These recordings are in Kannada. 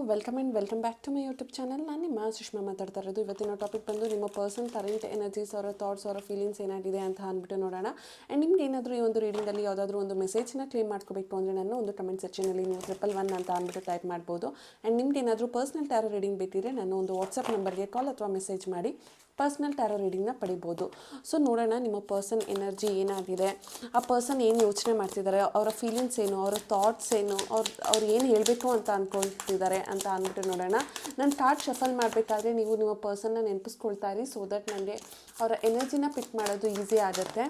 Welcome back to my YouTube channel. ನಾನು ನಿಮ್ಮ ಸುಷ್ಮಾ ಮಾತಾಡ್ತಾ ಇರೋದು. ಇವತ್ತಿನ ಟಾಪಿಕ್ ಬಂದು ನಿಮ್ಮ ಪರ್ಸನ್ ಕರೆಂಟ್ ಎನರ್ಜೀಸ್ ಅವರ ಥಾಟ್ಸ್ ಅವರ ಫೀಲಿಂಗ್ಸ್ ಏನಾಗಿದೆ ಅಂತ ಅಂದ್ಬಿಟ್ಟು ನೋಡೋಣ. ಆ್ಯಂಡ್ ನಿಮ್ಗೆ ಏನಾದರೂ ಈ ಒಂದು ರೀಡಿಂಗಲ್ಲಿ ಯಾವುದಾದ್ರೂ ಒಂದು ಮೆಸೇಜ್ನ ಕ್ಲೇಮ್ ಮಾಡ್ಕೋಬೇಕು ಅಂದರೆ ನಾನು ಒಂದು ಕಮೆಂಟ್ ಸೆಕ್ಷನಲ್ಲಿ ನೀವು 111 ಅಂತ ಅಂದ್ಬಿಟ್ಟು ಟೈಪ್ ಮಾಡ್ಬೋದು. ಆ್ಯಂಡ್ ನಿಮ್ಗೆ ಏನಾದರೂ ಪರ್ಸ್ನಲ್ ಟ್ಯಾರೋ ರೀಡಿಂಗ್ ಬೇಕಿದ್ರೆ ನಾನು ಒಂದು ವಾಟ್ಸಪ್ ನಂಬರ್ಗೆ ಕಾಲ್ ಅಥವಾ ಮೆಸೇಜ್ ಮಾಡಿ ಪರ್ಸ್ನಲ್ ಟ್ಯಾರೋ ರೀಡಿಂಗ್ನ ಪಡಿಬೋದು. ಸೊ ನೋಡೋಣ ನಿಮ್ಮ ಪರ್ಸನ್ ಎನರ್ಜಿ ಏನಾಗಿದೆ, ಆ ಪರ್ಸನ್ ಏನು ಯೋಚನೆ ಮಾಡ್ತಿದ್ದಾರೆ, ಅವರ ಫೀಲಿಂಗ್ಸ್ ಏನು, ಅವರ ಥಾಟ್ಸ್ ಏನು, ಅವ್ರು ಏನು ಹೇಳಬೇಕು ಅಂತ ಅಂದ್ಕೊಳ್ತಿದ್ದಾರೆ ಅಂತ ಅಂದ್ಬಿಟ್ಟು ನೋಡೋಣ. ನಾನು ಕಾರ್ಡ್ ಶಫಲ್ ಮಾಡಬೇಕಾದ್ರೆ ನೀವು ನಿಮ್ಮ ಪರ್ಸನ್ನ ನೆನಪಿಸ್ಕೊಳ್ತಾ ಇರಿ, ಸೊ ದಟ್ ನನಗೆ ಅವರ ಎನರ್ಜಿನ ಪಿಕ್ ಮಾಡೋದು ಈಸಿ ಆಗುತ್ತೆ.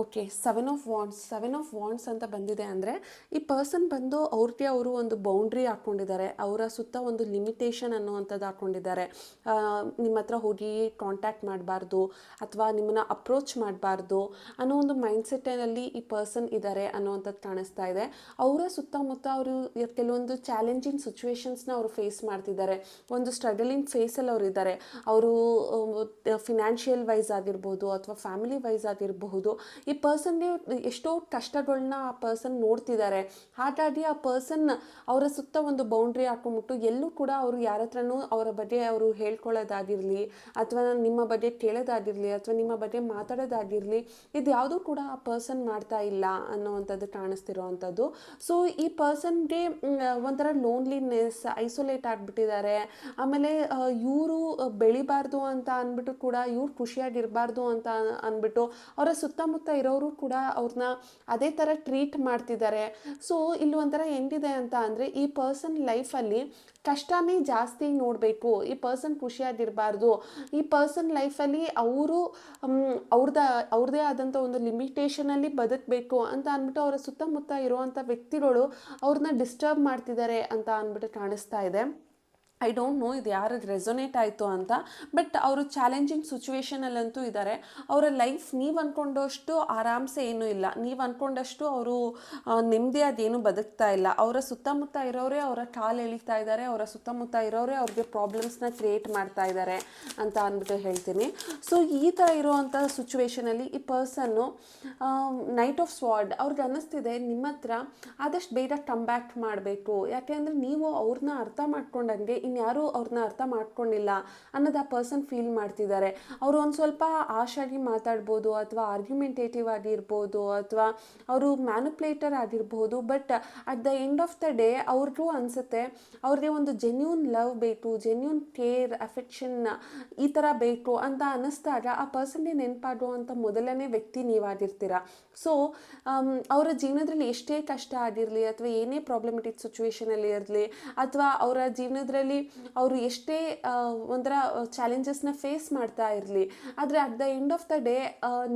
ಓಕೆ, ಸೆವೆನ್ ಆಫ್ ವಾಂಡ್ಸ್ ಅಂತ ಬಂದಿದೆ ಅಂದರೆ ಈ ಪರ್ಸನ್ ಬಂದು ಅವ್ರಿಗೆ ಅವರು ಒಂದು ಬೌಂಡ್ರಿ ಹಾಕ್ಕೊಂಡಿದ್ದಾರೆ, ಅವರ ಸುತ್ತ ಒಂದು ಲಿಮಿಟೇಷನ್ ಅನ್ನುವಂಥದ್ದು ಹಾಕ್ಕೊಂಡಿದ್ದಾರೆ. ನಿಮ್ಮ ಹತ್ರ ಹೋಗಿ ಕಾಂಟ್ಯಾಕ್ಟ್ ಮಾಡಬಾರ್ದು ಅಥವಾ ನಿಮ್ಮನ್ನು ಅಪ್ರೋಚ್ ಮಾಡಬಾರ್ದು ಅನ್ನೋ ಒಂದು ಮೈಂಡ್ಸೆಟ್ಟಲ್ಲಿ ಈ ಪರ್ಸನ್ ಇದ್ದಾರೆ ಅನ್ನೋವಂಥದ್ದು ಕಾಣಿಸ್ತಾ ಇದೆ. ಅವರ ಸುತ್ತಮುತ್ತ ಅವರು ಕೆಲವೊಂದು ಚಾಲೆಂಜಿಂಗ್ ಸಿಚುವೇಶನ್ಸ್ನ ಅವರು ಫೇಸ್ ಮಾಡ್ತಿದ್ದಾರೆ, ಒಂದು ಸ್ಟ್ರಗಲಿಂಗ್ ಫೇಸಲ್ಲಿ ಅವರು ಇದ್ದಾರೆ. ಅವರು ಫಿನಾನ್ಷಿಯಲ್ ವೈಸ್ ಆಗಿರ್ಬೋದು ಅಥವಾ ಫ್ಯಾಮಿಲಿ ವೈಸ್ ಆಗಿರಬಹುದು, ಈ ಪರ್ಸನ್ಗೆ ಎಷ್ಟೋ ಕಷ್ಟಗಳನ್ನ ಆ ಪರ್ಸನ್ ನೋಡ್ತಿದ್ದಾರೆ. ಹಾಗಾಗಿ ಆ ಪರ್ಸನ್ ಅವರ ಸುತ್ತ ಒಂದು ಬೌಂಡ್ರಿ ಹಾಕೊಂಡ್ಬಿಟ್ಟು ಎಲ್ಲೂ ಕೂಡ ಅವರು ಯಾರ ಹತ್ರನೂ ಅವರ ಬಗ್ಗೆ ಅವರು ಹೇಳ್ಕೊಳ್ಳೋದಾಗಿರಲಿ ಅಥವಾ ನಿಮ್ಮ ಬಗ್ಗೆ ಕೇಳೋದಾಗಿರಲಿ ಅಥವಾ ನಿಮ್ಮ ಬಗ್ಗೆ ಮಾತಾಡೋದಾಗಿರಲಿ, ಇದು ಯಾವುದೂ ಕೂಡ ಆ ಪರ್ಸನ್ ಮಾಡ್ತಾ ಇಲ್ಲ ಅನ್ನೋವಂಥದ್ದು ಕಾಣಿಸ್ತಿರೋ ಅಂಥದ್ದು. ಸೊ ಈ ಪರ್ಸನ್ಗೆ ಒಂಥರ ಲೋನ್ಲಿನೆಸ್, ಐಸೋಲೇಟ್ ಆಗಿಬಿಟ್ಟಿದ್ದಾರೆ. ಆಮೇಲೆ ಇವರು ಬೆಳಿಬಾರ್ದು ಅಂತ ಅಂದ್ಬಿಟ್ಟು ಕೂಡ ಇವ್ರು ಖುಷಿಯಾಗಿರಬಾರ್ದು ಅಂತ ಅಂದ್ಬಿಟ್ಟು ಅವರ ಸುತ್ತಮುತ್ತ ಇರೋರು ಕೂಡ ಅವ್ರನ್ನ ಅದೇ ಥರ ಟ್ರೀಟ್ ಮಾಡ್ತಿದ್ದಾರೆ. ಸೊ ಇಲ್ಲಿ ಒಂಥರ ಹೆಂಗಿದೆ ಅಂತ ಅಂದರೆ ಈ ಪರ್ಸನ್ ಲೈಫಲ್ಲಿ ಕಷ್ಟನೇ ಜಾಸ್ತಿ ನೋಡಬೇಕು, ಈ ಪರ್ಸನ್ ಖುಷಿಯಾಗಿರಬಾರ್ದು, ಈ ಪರ್ಸನ್ ಲೈಫಲ್ಲಿ ಅವರು ಅವ್ರದ್ದೇ ಆದಂಥ ಒಂದು ಲಿಮಿಟೇಷನಲ್ಲಿ ಬದುಕಬೇಕು ಅಂತ ಅಂದ್ಬಿಟ್ಟು ಅವರ ಸುತ್ತಮುತ್ತ ಇರುವಂಥ ವ್ಯಕ್ತಿಗಳು ಅವ್ರನ್ನ ಡಿಸ್ಟರ್ಬ್ ಮಾಡ್ತಿದ್ದಾರೆ ಅಂತ ಅಂದ್ಬಿಟ್ಟು ಕಾಣಿಸ್ತಾ ಇದೆ. ಐ ಡೋಂಟ್ ನೋ ಇದು ಯಾರಿಗೆ ರೆಸೊನೇಟ್ ಆಯಿತು ಅಂತ, ಬಟ್ ಅವರು ಚಾಲೆಂಜಿಂಗ್ ಸಿಚುವೇಷನಲ್ಲಂತೂ ಇದ್ದಾರೆ. ಅವರ ಲೈಫ್ ನೀವು ಅಂದ್ಕೊಂಡಷ್ಟು ಆರಾಮ್ಸೆ ಏನೂ ಇಲ್ಲ, ನೀವು ಅಂದ್ಕೊಂಡಷ್ಟು ಅವರು ನೆಮ್ಮದಿಯಾದೇನು ಬದುಕ್ತಾ ಇಲ್ಲ. ಅವರ ಸುತ್ತಮುತ್ತ ಇರೋರೇ ಅವರ ಕಾಲು ಎಳಿತಾ ಇದ್ದಾರೆ, ಅವರ ಸುತ್ತಮುತ್ತ ಇರೋರೇ ಅವ್ರಿಗೆ ಪ್ರಾಬ್ಲಮ್ಸ್ನ ಕ್ರಿಯೇಟ್ ಮಾಡ್ತಾ ಇದ್ದಾರೆ ಅಂತ ಅಂದ್ಬಿಟ್ಟು ಹೇಳ್ತೀನಿ. ಸೊ ಈ ಥರ ಇರೋವಂಥ ಸಿಚುವೇಷನಲ್ಲಿ ಈ ಪರ್ಸನ್ನು ನೈಟ್ ಆಫ್ ಸ್ವಾರ್ಡ್ ಅವ್ರಿಗೆ ಅನ್ನಿಸ್ತಿದೆ ನಿಮ್ಮ ಹತ್ರ ಆದಷ್ಟು ಬೇಗ ಕಮ್ ಬ್ಯಾಕ್ ಮಾಡಬೇಕು. ಯಾಕೆಂದರೆ ನೀವು ಅವ್ರನ್ನ ಅರ್ಥ ಮಾಡ್ಕೊಂಡಂಗೆ ಇನ್ಯಾರೂ ಅವ್ರನ್ನ ಅರ್ಥ ಮಾಡ್ಕೊಂಡಿಲ್ಲ ಅನ್ನೋದು ಆ ಪರ್ಸನ್ ಫೀಲ್ ಮಾಡ್ತಿದ್ದಾರೆ. ಅವರು ಒಂದು ಸ್ವಲ್ಪ ಆಶಾಗಿ ಮಾತಾಡ್ಬೋದು ಅಥವಾ ಆರ್ಗ್ಯುಮೆಂಟೇಟಿವ್ ಆಗಿರ್ಬೋದು ಅಥವಾ ಅವರು ಮ್ಯಾನುಪ್ಲೇಟರ್ ಆಗಿರ್ಬೋದು. But at the end of the day ಅವ್ರಿಗೂ ಅನಿಸುತ್ತೆ ಅವ್ರಿಗೆ ಒಂದು ಜೆನ್ಯೂನ್ ಲವ್ ಬೇಕು, ಜೆನ್ಯೂನ್ ಕೇರ್, ಅಫೆಕ್ಷನ್ ಈ ಥರ ಬೇಕು ಅಂತ ಅನ್ನಿಸ್ದಾಗ ಆ ಪರ್ಸನ್ಗೆ ನೆನಪಾಗುವಂಥ ಮೊದಲನೇ ವ್ಯಕ್ತಿ ನೀವಾಗಿರ್ತೀರ. ಸೊ ಅವರ ಜೀವನದಲ್ಲಿ ಎಷ್ಟೇ ಕಷ್ಟ ಆಗಿರಲಿ ಅಥವಾ ಏನೇ ಪ್ರಾಬ್ಲಮೆಟಿಕ್ ಸಿಚುವೇಷನಲ್ಲಿ ಇರಲಿ ಅಥವಾ ಅವರ ಜೀವನದಲ್ಲಿ ಅವರು ಎಷ್ಟೇ ಒಂಥರ ಚಾಲೆಂಜಸ್ನ ಫೇಸ್ ಮಾಡ್ತಾ ಇರಲಿ, ಆದರೆ at the end of the day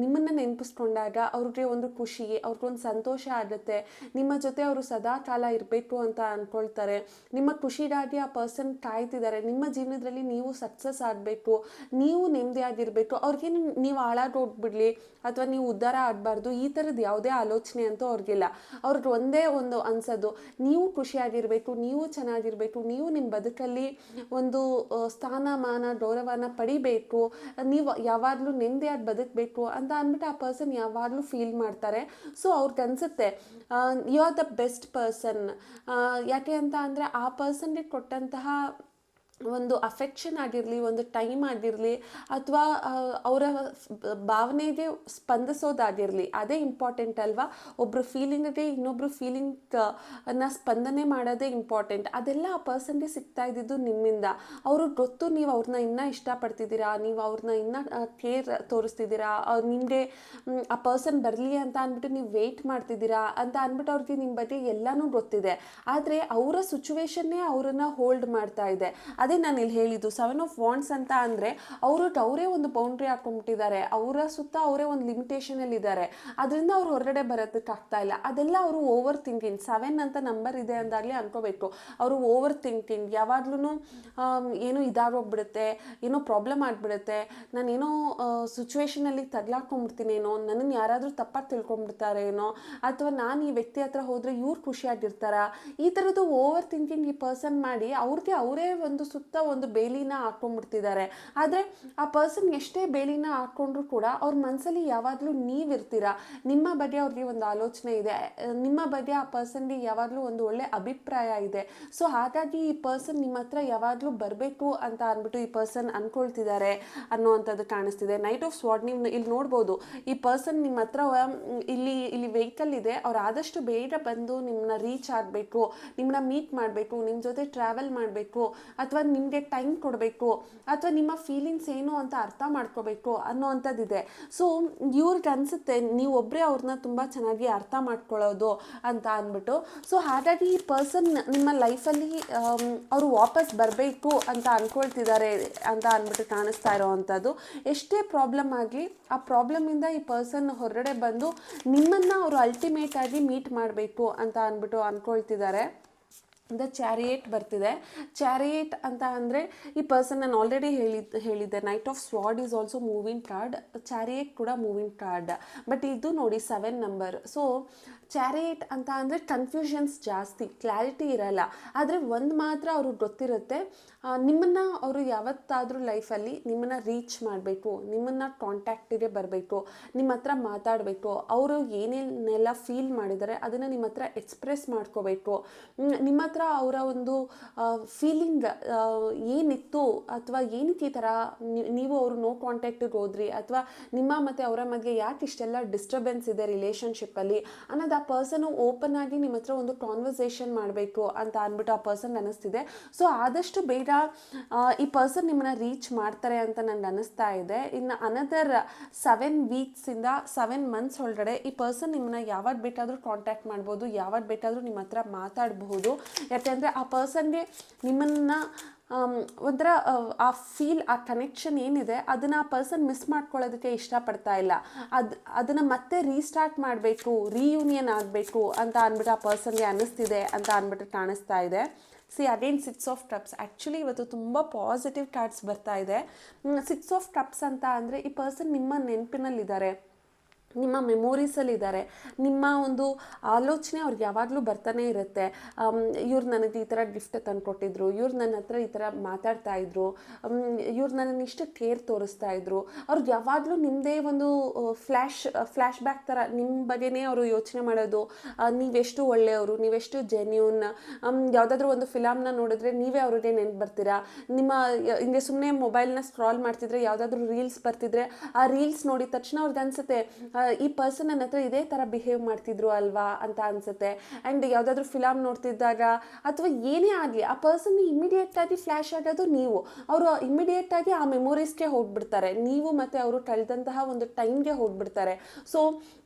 ನಿಮ್ಮನ್ನು ನೆನಪಿಸ್ಕೊಂಡಾಗ ಅವ್ರಿಗೆ ಒಂದು ಖುಷಿ, ಅವ್ರಿಗೊಂದು ಸಂತೋಷ ಆಗುತ್ತೆ. ನಿಮ್ಮ ಜೊತೆ ಅವರು ಸದಾ ಕಾಲ ಇರಬೇಕು ಅಂತ ಅಂದ್ಕೊಳ್ತಾರೆ. ನಿಮ್ಮ ಖುಷಿಗಾಗಿ ಆ ಪರ್ಸನ್ ಕಾಯ್ತಿದ್ದಾರೆ. ನಿಮ್ಮ ಜೀವನದಲ್ಲಿ ನೀವು ಸಕ್ಸಸ್ ಆಗಬೇಕು, ನೀವು ನೆಮ್ಮದಿಯಾಗಿರಬೇಕು, ಅವ್ರಿಗೆ ನೀವು ಹಾಳಾಗೋಗ್ಬಿಡ್ಲಿ ಅಥವಾ ನೀವು ಉದ್ಧಾರ ಆಗಬಾರ್ದು ಈ ಥರದ್ದು ಯಾವುದೇ ಆಲೋಚನೆ ಅಂತೂ ಅವ್ರಿಗಿಲ್ಲ. ಅವ್ರಿಗೆ ಒಂದೇ ಒಂದು ಅನ್ಸೋದು ನೀವು ಖುಷಿಯಾಗಿರಬೇಕು, ನೀವು ಚೆನ್ನಾಗಿರಬೇಕು, ನೀವು ನಿಮ್ಮ ಬದುಕಲ್ಲಿ ಒಂದು ಸ್ಥಾನಮಾನ ಗೌರವನ ಪಡಿಬೇಕು, ನೀವು ಯಾವಾಗಲೂ ನೆಮ್ಮದಿಯಾಗಿ ಬದುಕಬೇಕು ಅಂತ ಅಂದ್ಬಿಟ್ಟು ಆ ಪರ್ಸನ್ ಯಾವಾಗಲೂ ಫೀಲ್ ಮಾಡ್ತಾರೆ. ಸೊ ಅವ್ರಿಗೆ ಅನಿಸುತ್ತೆ you are the best person. ಯಾಕೆ ಅಂತ ಅಂದರೆ ಆ ಪರ್ಸನ್ಗೆ ಕೊಟ್ಟಂತಹ ಒಂದು ಅಫೆಕ್ಷನ್ ಆಗಿರಲಿ, ಒಂದು ಟೈಮ್ ಆಗಿರಲಿ ಅಥವಾ ಅವರ ಭಾವನೆಗೆ ಸ್ಪಂದಿಸೋದಾಗಿರಲಿ, ಅದೇ ಇಂಪಾರ್ಟೆಂಟ್ ಅಲ್ವಾ. ಒಬ್ಬರು ಫೀಲಿಂಗ್ಗೆ ಇನ್ನೊಬ್ಬರು ಫೀಲಿಂಗ್ನ ಸ್ಪಂದನೆ ಮಾಡೋದೇ ಇಂಪಾರ್ಟೆಂಟ್. ಅದೆಲ್ಲ ಆ ಪರ್ಸನ್ಗೆ ಸಿಗ್ತಾ ಇದ್ದಿದ್ದು ನಿಮ್ಮಿಂದ. ಅವ್ರಿಗೆ ಗೊತ್ತು ನೀವು ಅವ್ರನ್ನ ಇನ್ನೂ ಇಷ್ಟಪಡ್ತಿದ್ದೀರಾ, ನೀವು ಅವ್ರನ್ನ ಇನ್ನೂ ಕೇರ್ ತೋರಿಸ್ತಿದ್ದೀರಾ, ನಿಮಗೆ ಆ ಪರ್ಸನ್ ಬರಲಿ ಅಂತ ಅಂದ್ಬಿಟ್ಟು ನೀವು ವೆಯ್ಟ್ ಮಾಡ್ತಿದ್ದೀರಾ ಅಂತ ಅಂದ್ಬಿಟ್ಟು ಅವ್ರಿಗೆ ನಿಮ್ಮ ಬಗ್ಗೆ ಎಲ್ಲನೂ ಗೊತ್ತಿದೆ. ಆದರೆ ಅವರ ಸಿಚುವೇಶನ್ನೇ ಅವರನ್ನು ಹೋಲ್ಡ್ ಮಾಡ್ತಾ ಇದೆ. ಅದೇ ನಾನು ಇಲ್ಲಿ ಹೇಳಿದ್ದು ಸೆವೆನ್ ಆಫ್ ವಾಂಡ್ಸ್ ಅಂತ ಅಂದರೆ ಅವರೇ ಒಂದು ಬೌಂಡ್ರಿ ಹಾಕೊಂಡ್ಬಿಟ್ಟಿದ್ದಾರೆ, ಅವರ ಸುತ್ತ ಅವರೇ ಒಂದು ಲಿಮಿಟೇಷನಲ್ಲಿ ಇದ್ದಾರೆ. ಅದರಿಂದ ಅವ್ರು ಹೊರಗಡೆ ಬರೋದಕ್ಕಾಗ್ತಾ ಇಲ್ಲ. ಅದೆಲ್ಲ ಅವರು ಓವರ್ ಥಿಂಕಿಂಗ್. 7 ಅಂತ ನಂಬರ್ ಇದೆ ಅಂದಾಗಲೇ ಅನ್ಕೋಬೇಕು ಅವರು ಓವರ್ ಥಿಂಕಿಂಗ್. ಯಾವಾಗ್ಲೂ ಏನೋ ಇದಾಗೋಗ್ಬಿಡುತ್ತೆ, ಏನೋ ಪ್ರಾಬ್ಲಮ್ ಆಗಿಬಿಡುತ್ತೆ, ನಾನೇನೋ ಸಿಚುವೇಷನಲ್ಲಿ ತಗ್ಲಾಕೊಂಡ್ಬಿಡ್ತೀನೇನೋ, ನನ್ನನ್ನು ಯಾರಾದರೂ ತಪ್ಪಾಗಿ ತಿಳ್ಕೊಂಡ್ಬಿಡ್ತಾರೇನೋ ಅಥವಾ ನಾನು ಈ ವ್ಯಕ್ತಿ ಹತ್ರ ಹೋದರೆ ಇವ್ರು ಖುಷಿಯಾಗಿರ್ತಾರ, ಈ ಥರದ್ದು ಓವರ್ ಥಿಂಕಿಂಗ್ ಈ ಪರ್ಸನ್ ಮಾಡಿ ಅವ್ರಿಗೆ ಅವರೇ ಒಂದು ಸುತ್ತ ಒಂದು ಬೇಲಿನ ಹಾಕ್ಕೊಂಡ್ಬಿಡ್ತಿದ್ದಾರೆ. ಆದರೆ ಆ ಪರ್ಸನ್ ಎಷ್ಟೇ ಬೇಲಿನ ಹಾಕ್ಕೊಂಡ್ರು ಕೂಡ ಅವ್ರ ಮನಸ್ಸಲ್ಲಿ ಯಾವಾಗಲೂ ನೀವಿರ್ತೀರಾ. ನಿಮ್ಮ ಬಗ್ಗೆ ಅವ್ರಿಗೆ ಒಂದು ಆಲೋಚನೆ ಇದೆ, ನಿಮ್ಮ ಬಗ್ಗೆ ಆ ಪರ್ಸನ್ಗೆ ಯಾವಾಗಲೂ ಒಂದು ಒಳ್ಳೆ ಅಭಿಪ್ರಾಯ ಇದೆ. ಸೊ ಹಾಗಾಗಿ ಈ ಪರ್ಸನ್ ನಿಮ್ಮ ಹತ್ರ ಯಾವಾಗಲೂ ಬರಬೇಕು ಅಂತ ಅಂದ್ಬಿಟ್ಟು ಈ ಪರ್ಸನ್ ಅಂದ್ಕೊಳ್ತಿದ್ದಾರೆ ಅನ್ನೋವಂಥದ್ದು ಕಾಣಿಸ್ತಿದೆ. ನೈಟ್ ಆಫ್ ಸ್ವಾರ್ಡ್ ನೀವು ಇಲ್ಲಿ ನೋಡ್ಬೋದು, ಈ ಪರ್ಸನ್ ನಿಮ್ಮ ಹತ್ರ ಇಲ್ಲಿ ವೆಹಿಕಲ್ ಇದೆ, ಅವ್ರು ಆದಷ್ಟು ಬೇಗ ಬಂದು ನಿಮ್ಮನ್ನ ರೀಚ್ ಆಗಬೇಕು, ನಿಮ್ಮನ್ನ ಮೀಟ್ ಮಾಡಬೇಕು, ನಿಮ್ಮ ಜೊತೆ ಟ್ರಾವೆಲ್ ಮಾಡಬೇಕು, ಅಥವಾ ನಿಮಗೆ ಟೈಮ್ ಕೊಡಬೇಕು, ಅಥವಾ ನಿಮ್ಮ ಫೀಲಿಂಗ್ಸ್ ಏನು ಅಂತ ಅರ್ಥ ಮಾಡ್ಕೋಬೇಕು ಅನ್ನೋವಂಥದ್ದಿದೆ. ಸೊ ಇವ್ರಿಗೆ ಅನಿಸುತ್ತೆ ನೀವೊಬ್ಬರೇ ಅವ್ರನ್ನ ತುಂಬ ಚೆನ್ನಾಗಿ ಅರ್ಥ ಮಾಡ್ಕೊಳ್ಳೋದು ಅಂತ ಅಂದ್ಬಿಟ್ಟು. ಸೊ ಹಾಗಾಗಿ ಈ ಪರ್ಸನ್ ನಿಮ್ಮ ಲೈಫಲ್ಲಿ ಅವರು ವಾಪಸ್ ಬರಬೇಕು ಅಂತ ಅಂದ್ಕೊಳ್ತಿದ್ದಾರೆ ಅಂತ ಅಂದ್ಬಿಟ್ಟು ಕಾಣಿಸ್ತಾ ಇರೋವಂಥದ್ದು. ಎಷ್ಟೇ ಪ್ರಾಬ್ಲಮ್ ಆಗಲಿ ಆ ಪ್ರಾಬ್ಲಮಿಂದ ಈ ಪರ್ಸನ್ ಹೊರಗಡೆ ಬಂದು ನಿಮ್ಮನ್ನು ಅವರು ಅಲ್ಟಿಮೇಟ್ ಆಗಿ ಮೀಟ್ ಮಾಡಬೇಕು ಅಂತ ಅಂದ್ಬಿಟ್ಟು ಅಂದ್ಕೊಳ್ತಿದ್ದಾರೆ. ದ ಚಾರಿಯೇಟ್ ಬರ್ತಿದೆ. ಚಾರಿಯೇಟ್ ಅಂತ ಅಂದರೆ ಈ ಪರ್ಸನ್ ನಾನು ಆಲ್ರೆಡಿ ಹೇಳಿದ್ದೆ knight of sword is also moving card, chariot ಕೂಡ ಮೂವಿಂಗ್ ಕಾರ್ಡ್. ಬಟ್ ಇದು ನೋಡಿ 7 ನಂಬರ್. ಸೊ ಚಾರಿಯೇಟ್ ಅಂತ ಅಂದರೆ ಕನ್ಫ್ಯೂಷನ್ಸ್ ಜಾಸ್ತಿ, ಕ್ಲಾರಿಟಿ ಇರಲ್ಲ. ಆದರೆ ಒಂದು ಮಾತ್ರ ಅವ್ರಿಗೆ ಗೊತ್ತಿರುತ್ತೆ, ನಿಮ್ಮನ್ನು ಅವರು ಯಾವತ್ತಾದರೂ ಲೈಫಲ್ಲಿ ನಿಮ್ಮನ್ನು ರೀಚ್ ಮಾಡಬೇಕು, ನಿಮ್ಮನ್ನು ಕಾಂಟ್ಯಾಕ್ಟಿಗೆ ಬರಬೇಕು, ನಿಮ್ಮ ಹತ್ರ ಮಾತಾಡಬೇಕು, ಅವರು ಏನೇನೆಲ್ಲ ಫೀಲ್ ಮಾಡಿದ್ದಾರೆ ಅದನ್ನು ನಿಮ್ಮ ಹತ್ರ ಎಕ್ಸ್ಪ್ರೆಸ್ ಮಾಡ್ಕೋಬೇಕು, ನಿಮ್ಮ ಹತ್ರ ಅವರ ಒಂದು ಫೀಲಿಂಗ್ ಏನಿತ್ತು ಅಥವಾ ಏನಕ್ಕೆ ಈ ಥರ ನೀವು ಅವರು ನೋ ಕಾಂಟ್ಯಾಕ್ಟಿಗೆ ಹೋದ್ರಿ, ಅಥವಾ ನಿಮ್ಮ ಮತ್ತು ಅವರ ಮಧ್ಯೆ ಯಾಕೆ ಇಷ್ಟೆಲ್ಲ ಡಿಸ್ಟರ್ಬೆನ್ಸ್ ಇದೆ ರಿಲೇಷನ್ಶಿಪ್ಪಲ್ಲಿ ಅನ್ನೋದು ಆ ಪರ್ಸನು ಓಪನ್ ಆಗಿ ನಿಮ್ಮ ಹತ್ರ ಒಂದು ಕಾನ್ವರ್ಸೇಷನ್ ಮಾಡಬೇಕು ಅಂತ ಅಂದ್ಬಿಟ್ಟು ಆ ಪರ್ಸನ್ ಅನ್ನಿಸ್ತಿದೆ. ಸೊ ಆದಷ್ಟು ಬೇಗ ಈ ಪರ್ಸನ್ ನಿಮ್ಮನ್ನ ರೀಚ್ ಮಾಡ್ತಾರೆ ಅಂತ ನನಗೆ ಅನ್ನಿಸ್ತಾ ಇದೆ. ಇನ್ನು ಅನದರ್ 7 ವೀಕ್ಸಿಂದ 7 ಮಂತ್ಸ್ ಒಳಗಡೆ ಈ ಪರ್ಸನ್ ನಿಮ್ಮನ್ನ ಯಾವಾಗ ಬೇಕಾದರೂ ಕಾಂಟ್ಯಾಕ್ಟ್ ಮಾಡ್ಬೋದು, ಯಾವಾಗ ಬೇಕಾದರೂ ನಿಮ್ಮ ಹತ್ರ ಮಾತಾಡಬಹುದು. ಯಾಕೆಂದರೆ ಆ ಪರ್ಸನ್ಗೆ ನಿಮ್ಮನ್ನು ಒಂಥರ ಆ ಫೀಲ್, ಆ ಕನೆಕ್ಷನ್ ಏನಿದೆ ಅದನ್ನು ಆ ಪರ್ಸನ್ ಮಿಸ್ ಮಾಡ್ಕೊಳ್ಳೋದಕ್ಕೆ ಇಷ್ಟಪಡ್ತಾ ಇಲ್ಲ. ಅದನ್ನು ಮತ್ತೆ ರೀಸ್ಟಾರ್ಟ್ ಮಾಡಬೇಕು, ರೀಯೂನಿಯನ್ ಆಗಬೇಕು ಅಂತ ಅಂದ್ಬಿಟ್ಟು ಆ ಪರ್ಸನ್ಗೆ ಅನ್ನಿಸ್ತಿದೆ ಅಂತ ಅಂದ್ಬಿಟ್ಟು ಕಾಣಿಸ್ತಾ ಇದೆ. See again 6 of cups. Actually ಇವತ್ತು ತುಂಬ ಪಾಸಿಟಿವ್ ಕಾರ್ಡ್ಸ್ ಬರ್ತಾ ಇದೆ. 6 ಆಫ್ ಕಪ್ಸ್ ಅಂತ ಅಂದರೆ ಈ ಪರ್ಸನ್ ನಿಮ್ಮ ನೆನಪಿನಲ್ಲಿದ್ದಾರೆ, ನಿಮ್ಮ ಮೆಮೊರೀಸಲ್ಲಿದ್ದಾರೆ, ನಿಮ್ಮ ಒಂದು ಆಲೋಚನೆ ಅವ್ರಿಗೆ ಯಾವಾಗಲೂ ಬರ್ತಾನೆ ಇರುತ್ತೆ. ಇವ್ರು ನನಗೆ ಈ ಥರ ಗಿಫ್ಟ್ ತಂದು ಕೊಟ್ಟಿದ್ರು, ಇವ್ರು ನನ್ನ ಹತ್ರ ಈ ಥರ ಮಾತಾಡ್ತಾ ಇದ್ರು, ಇವ್ರು ನನ್ನನ್ನು ಇಷ್ಟು ಕೇರ್ ತೋರಿಸ್ತಾ ಇದ್ರು. ಅವ್ರಿಗೆ ಯಾವಾಗಲೂ ನಿಮ್ಮದೇ ಒಂದು ಫ್ಲ್ಯಾಶ್ ಬ್ಯಾಕ್ ಥರ ನಿಮ್ಮ ಬಗ್ಗೆನೇ ಅವರು ಯೋಚನೆ ಮಾಡೋದು. ನೀವೆಷ್ಟು ಒಳ್ಳೆಯವರು, ನೀವೆಷ್ಟು ಜೆನ್ಯೂನ್. ಯಾವುದಾದ್ರೂ ಒಂದು ಫಿಲಮ್ನ ನೋಡಿದ್ರೆ ನೀವೇ ಅವ್ರಿಗೆ ನೆನ್ಪು ಬರ್ತೀರಾ. ನಿಮ್ಮ ಹಿಂಗೆ ಸುಮ್ಮನೆ ಮೊಬೈಲ್ನ ಸ್ಕ್ರಾಲ್ ಮಾಡ್ತಿದ್ರೆ ಯಾವುದಾದ್ರೂ ರೀಲ್ಸ್ ಬರ್ತಿದ್ರೆ ಆ ರೀಲ್ಸ್ ನೋಡಿದ ತಕ್ಷಣ ಅವ್ರಿಗೆ ಅನಿಸುತ್ತೆ ಈ ಪರ್ಸನ್ ನನ್ನ ಹತ್ರ ಇದೇ ಥರ ಬಿಹೇವ್ ಮಾಡ್ತಿದ್ರು ಅಲ್ವಾ ಅಂತ ಅನಿಸುತ್ತೆ. ಆ್ಯಂಡ್ ಯಾವುದಾದ್ರೂ ಫಿಲಮ್ ನೋಡ್ತಿದ್ದಾಗ ಅಥವಾ ಏನೇ ಆಗಲಿ ಆ ಪರ್ಸನ್ ಇಮಿಡಿಯೇಟಾಗಿ ಫ್ಲ್ಯಾಶ್ ಆಗೋದು ನೀವು. ಅವರು ಇಮಿಡಿಯೇಟಾಗಿ ಆ ಮೆಮೊರೀಸ್ಗೆ ಹೋಗ್ಬಿಡ್ತಾರೆ, ನೀವು ಮತ್ತು ಅವರು ಕಳೆದಂತಹ ಒಂದು ಟೈಮ್ಗೆ ಹೋಗ್ಬಿಡ್ತಾರೆ. ಸೊ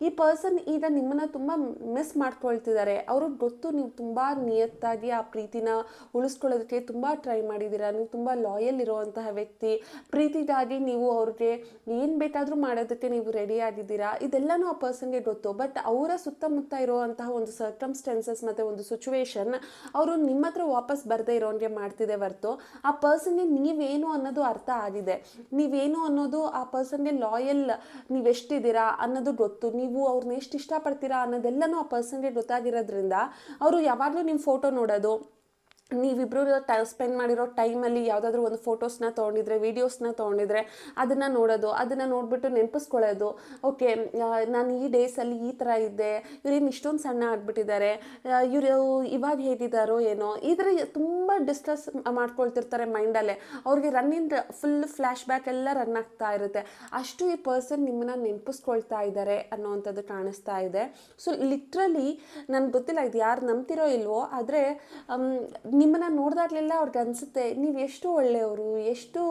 ಈ ಪರ್ಸನ್ ಈಗ ನಿಮ್ಮನ್ನು ತುಂಬ ಮಿಸ್ ಮಾಡ್ಕೊಳ್ತಿದ್ದಾರೆ. ಅವ್ರಿಗೆ ಗೊತ್ತು ನೀವು ತುಂಬ ನಿಯತ್ತಾಗಿ ಆ ಪ್ರೀತಿನ ಉಳಿಸ್ಕೊಳ್ಳೋದಕ್ಕೆ ತುಂಬ ಟ್ರೈ ಮಾಡಿದ್ದೀರಾ, ನೀವು ತುಂಬ ಲಾಯಲ್ ಇರುವಂತಹ ವ್ಯಕ್ತಿ, ಪ್ರೀತಿಗಾಗಿ ನೀವು ಅವ್ರಿಗೆ ಏನು ಬೇಕಾದರೂ ಮಾಡೋದಕ್ಕೆ ನೀವು ರೆಡಿ ಆಗಿದ್ದೀರಾ. ಇದೆಲ್ಲನೂ ಆ ಪರ್ಸನ್ಗೆ ಗೊತ್ತು. ಬಟ್ ಅವರ ಸುತ್ತಮುತ್ತ ಇರುವಂತಹ ಒಂದು ಸರ್ಕಮ್ಸ್ಟೆನ್ಸಸ್ ಮತ್ತು ಒಂದು ಸಿಚುವೇಶನ್ ಅವರು ನಿಮ್ಮ ಹತ್ರ ವಾಪಸ್ ಬರದೇ ಇರೋಂಗೆ ಮಾಡ್ತಿದೆ ಹೊರತು ಆ ಪರ್ಸನ್ಗೆ ನೀವೇನು ಅನ್ನೋದು ಅರ್ಥ ಆಗಿದೆ. ನೀವೇನು ಅನ್ನೋದು ಆ ಪರ್ಸನ್ಗೆ ಲಾಯಲ್ ನೀವೆಷ್ಟಿದ್ದೀರಾ ಅನ್ನೋದು ಗೊತ್ತು, ನೀವು ಅವ್ರನ್ನ ಎಷ್ಟು ಇಷ್ಟಪಡ್ತೀರಾ ಅನ್ನೋದೆಲ್ಲನೂ ಆ ಪರ್ಸನ್ಗೆ ಗೊತ್ತಾಗಿರೋದ್ರಿಂದ ಅವರು ಯಾವಾಗಲೂ ನಿಮ್ಮ ಫೋಟೋ ನೋಡೋದು, ನೀವಿಬ್ಬರು ಸ್ಪೆಂಡ್ ಮಾಡಿರೋ ಟೈಮಲ್ಲಿ ಯಾವುದಾದ್ರೂ ಒಂದು ಫೋಟೋಸ್ನ ತೊಗೊಂಡಿದ್ರೆ, ವೀಡಿಯೋಸ್ನ ತೊಗೊಂಡಿದ್ರೆ ಅದನ್ನು ನೋಡೋದು, ಅದನ್ನು ನೋಡಿಬಿಟ್ಟು ನೆನಪಿಸ್ಕೊಳ್ಳೋದು. ಓಕೆ, ನಾನು ಈ ಡೇಸಲ್ಲಿ ಈ ಥರ ಇದ್ದೆ, ಇವ್ರೇನು ಇಷ್ಟೊಂದು ಸಣ್ಣ ಆಗಿಬಿಟ್ಟಿದ್ದಾರೆ, ಇವರು ಇವಾಗ ಹೇಗಿದ್ದಾರೋ ಏನೋ, ಈ ಥರ ತುಂಬ ಡಿಸ್ಕಸ್ ಮಾಡ್ಕೊಳ್ತಿರ್ತಾರೆ ಮೈಂಡಲ್ಲೇ. ಅವ್ರಿಗೆ ಫುಲ್ ಫ್ಲ್ಯಾಶ್ ಬ್ಯಾಕ್ ಎಲ್ಲ ರನ್ ಆಗ್ತಾ ಇರುತ್ತೆ. ಅಷ್ಟು ಈ ಪರ್ಸನ್ ನಿಮ್ಮನ್ನ ನೆನಪಿಸ್ಕೊಳ್ತಾ ಇದ್ದಾರೆ ಅನ್ನೋವಂಥದ್ದು ಕಾಣಿಸ್ತಾ ಇದೆ. ಸೊ ಲಿಟ್ರಲಿ ನನಗೆ ಗೊತ್ತಿಲ್ಲ ಇದು ಯಾರು ನಂಬ್ತಿರೋ ಇಲ್ವೋ, ಆದರೆ ನಿಮ್ಮನ್ನು ನೋಡಿದಾಗಲೆಲ್ಲ ಅವ್ರಿಗೆ ಅನಿಸುತ್ತೆ ನೀವು ಎಷ್ಟು ಒಳ್ಳೆಯವರು, ಎಷ್ಟು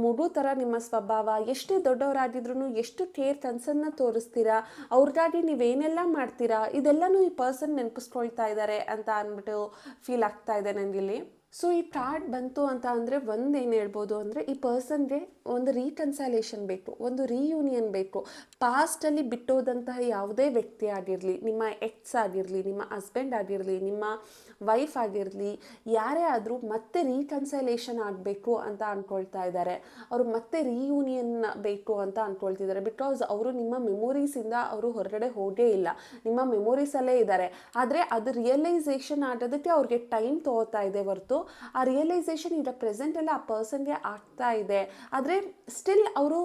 ಮಗು ಥರ ನಿಮ್ಮ ಸ್ವಭಾವ, ಎಷ್ಟೇ ದೊಡ್ಡವರಾಗಿದ್ರೂ ಎಷ್ಟು ಕೇರ್ ಕನ್ಸರ್ನ್ನ ತೋರಿಸ್ತೀರಾ, ಅವ್ರಿಗಾಗಿ ನೀವೇನೆಲ್ಲ ಮಾಡ್ತೀರಾ, ಇದೆಲ್ಲನೂ ಈ ಪರ್ಸನ್ ನೆನಪಿಸ್ಕೊಳ್ತಾ ಇದ್ದಾರೆ ಅಂತ ಅಂದ್ಬಿಟ್ಟು ಫೀಲ್ ಆಗ್ತಾ ಇದೆ ನನಗಿಲ್ಲಿ. ಸೊ ಈ ಕಾರ್ಡ್ ಬಂತು ಅಂತ ಅಂದರೆ ಒಂದೇನು ಹೇಳ್ಬೋದು ಅಂದರೆ ಈ ಪರ್ಸನ್ಗೆ ಒಂದು ರೀಕನ್ಸಲೇಷನ್ ಬೇಕು, ಒಂದು ರೀಯೂನಿಯನ್ ಬೇಕು. ಪಾಸ್ಟಲ್ಲಿ ಬಿಟ್ಟೋದಂತಹ ಯಾವುದೇ ವ್ಯಕ್ತಿ ಆಗಿರಲಿ, ನಿಮ್ಮ ಎಕ್ಸ್ ಆಗಿರಲಿ, ನಿಮ್ಮ ಹಸ್ಬೆಂಡ್ ಆಗಿರಲಿ, ನಿಮ್ಮ ವೈಫ್ ಆಗಿರಲಿ, ಯಾರೇ ಆದರೂ ಮತ್ತೆ ರೀಕನ್ಸಲೇಷನ್ ಆಗಬೇಕು ಅಂತ ಅಂದ್ಕೊಳ್ತಾ ಇದ್ದಾರೆ. ಅವರು ಮತ್ತೆ ರೀಯೂನಿಯನ್ ಬೇಕು ಅಂತ ಅಂದ್ಕೊಳ್ತಿದ್ದಾರೆ. ಬಿಕಾಸ್ ಅವರು ನಿಮ್ಮ ಮೆಮೊರೀಸಿಂದ ಅವರು ಹೊರಗಡೆ ಹೋಗೇ ಇಲ್ಲ, ನಿಮ್ಮ ಮೆಮೊರೀಸಲ್ಲೇ ಇದ್ದಾರೆ. ಆದರೆ ಅದು ರಿಯಲೈಸೇಷನ್ ಆಗೋದಕ್ಕೆ ಅವ್ರಿಗೆ ಟೈಮ್ ತೊಗೋತಾ ಇದೆ ಹೊರತು ಏನಾಯಿತು, ಆ ರಿಯಲೈಸೇಷನ್ ಈಗ ಪ್ರೆಸೆಂಟಲ್ಲಿ ಆ ಪರ್ಸನ್ಗೆ ಆಗ್ತಾ ಇದೆ. ಆದರೆ ಸ್ಟಿಲ್ ಅವರು